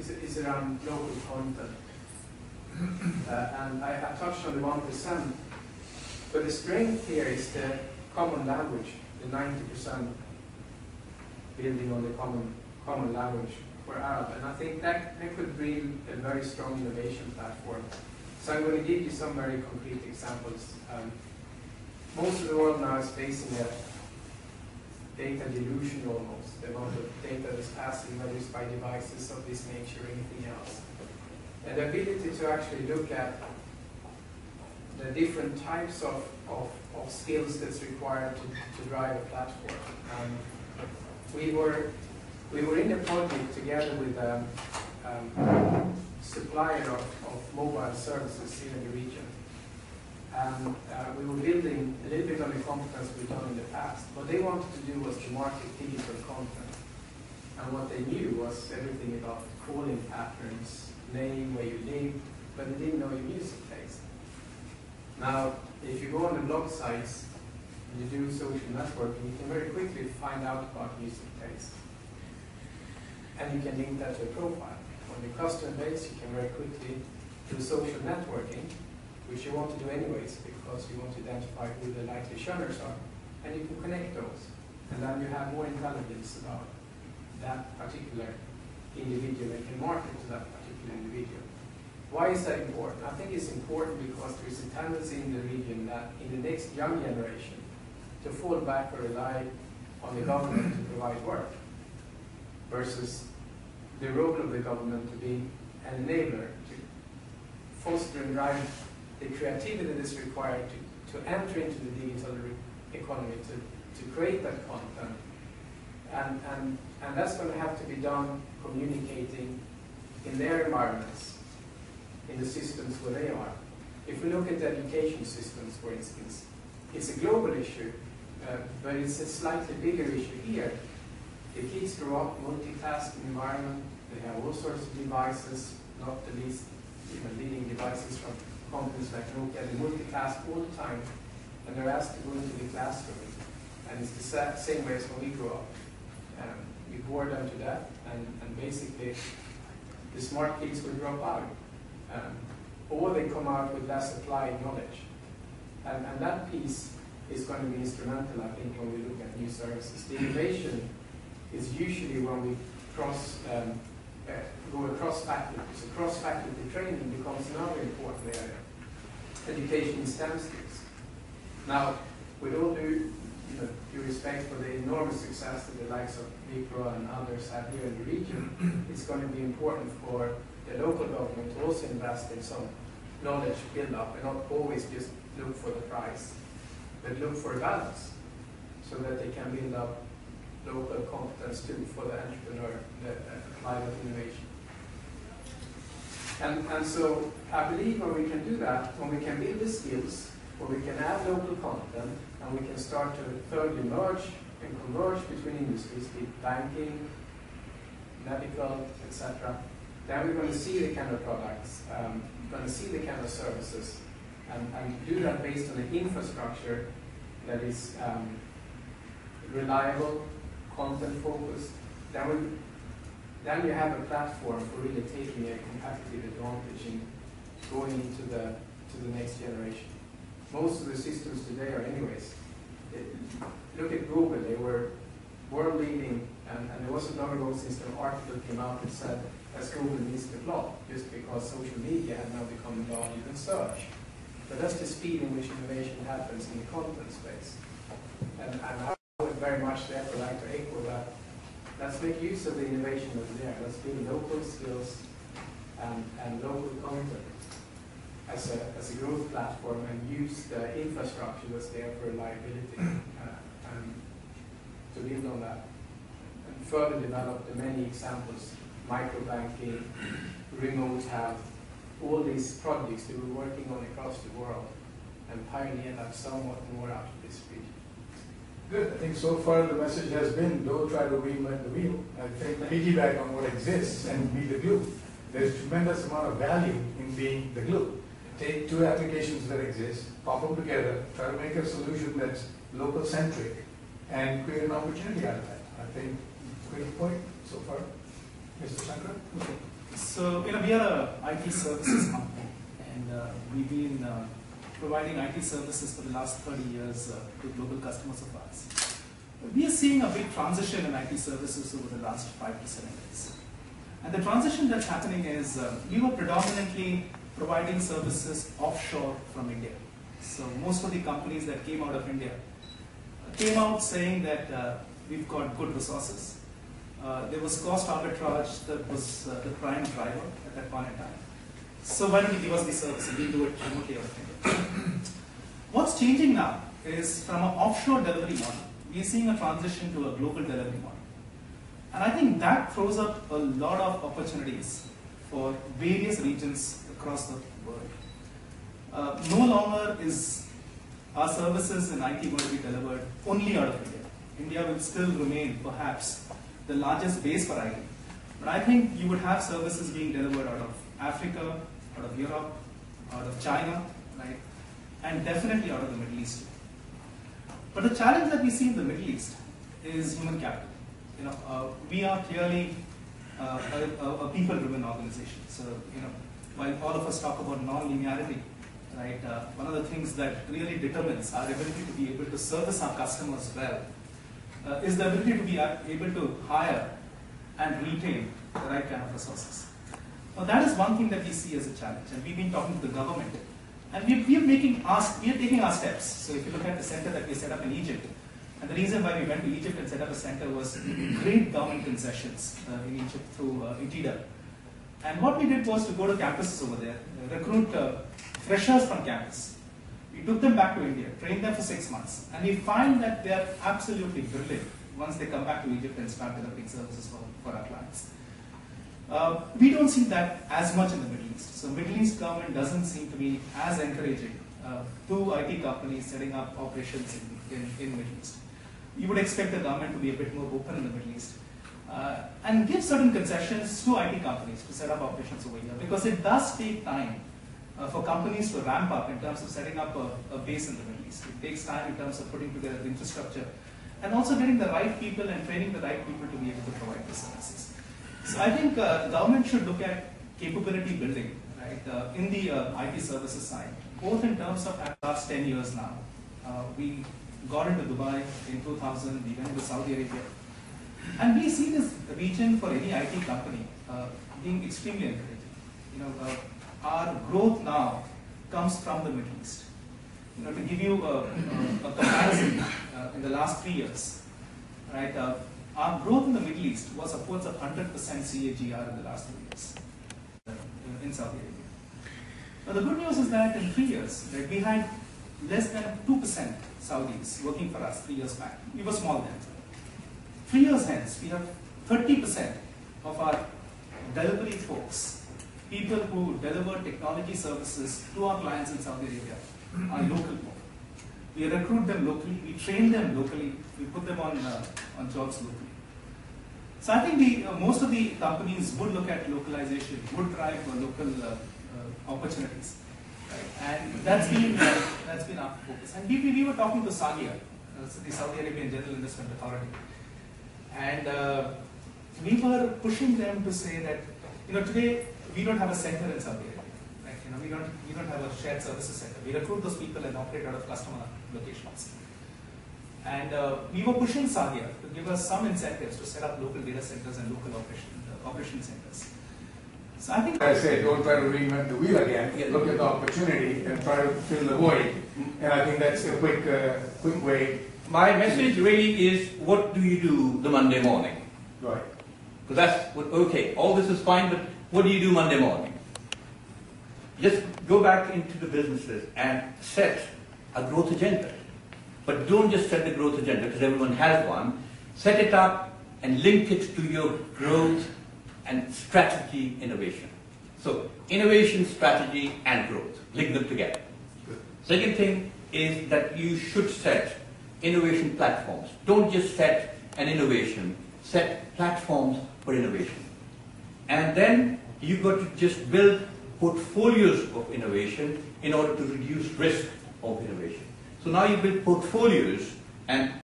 is around local content. And I touched on the 1%, but the strength here is the common language, the 90% building on the common language for Arab. And I think that could bring a very strong innovation platform. So I'm going to give you some very concrete examples. Most of the world now is facing a data delusion almost, the amount of data that's passing, whether it's by devices of this nature or anything else. And the ability to actually look at the different types of skills that's required to drive a platform. We were in a project together with a supplier of mobile services here in the region. And we were building a little bit on the competence we've done in the past. What they wanted to do was to market digital content. And what they knew was everything about calling patterns, name, where you live, but they didn't know your music taste. Now, if you go on the blog sites and you do social networking, you can very quickly find out about music taste. And you can link that to a profile. On your customer base, you can very quickly do social networking, which you want to do anyways, because you want to identify who the likely shunners are, and you can connect those. And then you have more intelligence about that particular individual and can market to that particular individual. Why is that important? I think it's important because there is a tendency in the region that in the next young generation to fall back or rely on the government to provide work, versus the role of the government to be an enabler, to foster and drive the creativity that's required to enter into the digital economy, to create that content. And that's going to have to be done communicating in their environments, in the systems where they are. If we look at the education systems, for instance, it's a global issue, but it's a slightly bigger issue here. The kids grow up multitasking environment, they have all sorts of devices, not the least leading devices from companies like Nokia. They multitask all the time, and they're asked to go into the classroom. And it's the same way as when we grew up. We bore them to death, and basically the smart kids will drop out. Or they come out with less applied knowledge. And that piece is going to be instrumental, I think, when we look at new services. The innovation is usually when we go across faculties. So cross-faculty training becomes another important area. Education in STEM skills. Now, with all due respect for the enormous success that the likes of Wipro and others have here in the region, it's going to be important for the local government to also invest in some knowledge build-up and not always just look for the price, but look for a balance so that they can build up local competence too for the entrepreneur, the applied innovation. And so I believe when we can do that, when we can build the skills, when we can add local content, and we can start to thirdly merge and converge between industries, be it banking, medical, etc., then we're going to see the kind of products, we're going to see the kind of services, and do that based on an infrastructure that is reliable, content-focused. Then you have a platform for really taking a competitive advantage in going into the next generation. Most of the systems today are anyways. Look at Google, they were world leading, and it wasn't long ago since an article came out that said as Google missed the plot, just because social media had now become a law you can search. But that's the speed in which innovation happens in the content space. And I would very much therefore like to echo that. Let's make use of the innovation that's there. Let's build local skills and local content as a growth platform, and use the infrastructure that's there for reliability and to build on that. And further develop the many examples, microbanking, remote health, all these projects that we're working on across the world, and pioneer that somewhat more out of this region. Good. I think so far the message has been, don't try to reinvent the wheel. I think piggyback on what exists and be the glue. There's tremendous amount of value in being the glue. Take two applications that exist, pop them together, try to make a solution that's local-centric, and create an opportunity out of that. I think, great point so far. Mr. Shankar? Okay. So, we are a IT services company, and we've been providing IT services for the last 30 years to global customers of ours. We are seeing a big transition in IT services over the last 5 to 7 years. And the transition that's happening is we were predominantly providing services offshore from India. So most of the companies that came out of India came out saying that we've got good resources. There was cost arbitrage that was the prime driver at that point in time. So why don't you give us the service and we'll do it remotely out of India. What's changing now is from an offshore delivery model, we're seeing a transition to a global delivery model. And I think that throws up a lot of opportunities for various regions across the world. No longer is our services in IT going to be delivered only out of India. India will still remain perhaps the largest base for IT. But I think you would have services being delivered out of Africa, out of Europe, out of China, right? And definitely out of the Middle East. But the challenge that we see in the Middle East is human capital. We are clearly a people-driven organization. So, while all of us talk about non-linearity, right, one of the things that really determines our ability to be able to service our customers well is the ability to be able to hire and retain the right kind of resources. Now, that is one thing that we see as a challenge, and we've been talking to the government, and we are taking our steps. So, if you look at the center that we set up in Egypt, and the reason why we went to Egypt and set up a center was great government concessions in Egypt through ITIDA. And what we did was to go to campuses over there, recruit freshers from campus. We took them back to India, trained them for 6 months, and we find that they are absolutely brilliant once they come back to Egypt and start developing services for our clients. We don't see that as much in the Middle East. So Middle East government doesn't seem to be as encouraging to IT companies setting up operations in Middle East. You would expect the government to be a bit more open in the Middle East and give certain concessions to IT companies to set up operations over here, because it does take time for companies to ramp up in terms of setting up a base in the Middle East. It takes time in terms of putting together the infrastructure and also getting the right people and training the right people to be able to provide the services. So I think the government should look at capability building, right, in the IT services side, both in terms of the last 10 years now. We got into Dubai in 2000, we went into Saudi Arabia. And we see this region for any IT company being extremely encouraging. Our growth now comes from the Middle East. To give you a comparison in the last 3 years, right, our growth in the Middle East was upwards of 100% CAGR in the last 3 years in Saudi Arabia. Now the good news is that in 3 years, right, we had less than 2% Saudis working for us 3 years back. We were small then. 3 years hence, we have 30% of our delivery folks, people who deliver technology services to our clients in Saudi Arabia, are local folk. We recruit them locally, we train them locally, we put them on jobs locally. So I think most of the companies would look at localization, would drive local opportunities. Right? And that's been our focus. And we were talking to SAGIA, the Saudi Arabian General Investment Authority, and we were pushing them to say that today we don't have a center in Saudi Arabia. Right? We don't have a shared services center. We recruit those people and operate out of customer locations. And we were pushing SAGIA to give us some incentives to set up local data centers and local operation centers. So I think, I say, don't try to reinvent the wheel again. Look at the opportunity and try to fill the void. And I think that's a quick way. My message really is, what do you do the Monday morning? Right. Because that's what, okay, all this is fine, but what do you do Monday morning? Just go back into the businesses and set a growth agenda. But don't just set the growth agenda because everyone has one. Set it up and link it to your growth and strategy innovation. So innovation, strategy, and growth. Link them together. Second thing is that you should set innovation platforms. Don't just set an innovation, set platforms for innovation. And then you've got to just build portfolios of innovation in order to reduce risk of innovation. So now you build portfolios and